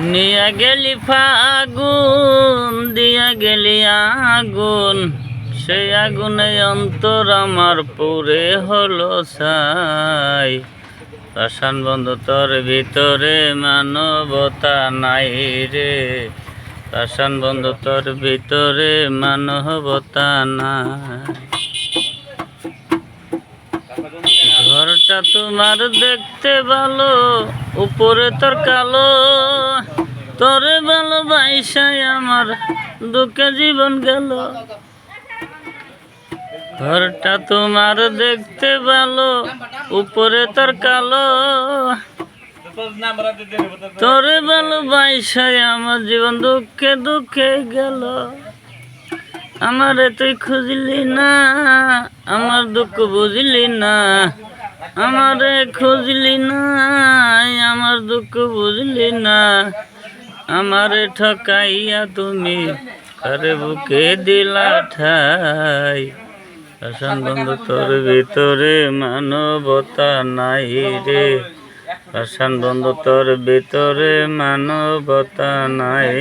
নিয়া গেলি ফাগুন, দিয়া গেলি আগুন, সেই আগুনে অন্তর আমার পুরে হলো ছাই। পাষাণ বন্ধু তোর ভিতরে মানবতা নাই রে, পাষাণ বন্ধু তোর ভিতরে মানবতা নাই। ঘরটা তোমার দেখতে ভালো, উপরে তোর কালো, তোরে ভালোবাসায় আমার দুঃখে জীবন গেল। ঘরটা তোমার দেখতে ভালো, উপরে তোর কালো, তোরে ভালোবাসায় আমার জীবন দুঃখে দুঃখে গেল। আমারে তুই খুঁজলি না, আমার দুঃখ বুঝলি না, আমারে খুঁজলি না, আমার দুঃখ বুঝলি না। আমারে ঠকাইয়া তুমি কারে বুকে দিলা ঠাই। পাষাণ বন্ধু তোর ভিতরে মানবতা নাই রে, পাষাণ বন্ধু তোর ভিতরে মানবতা নাই।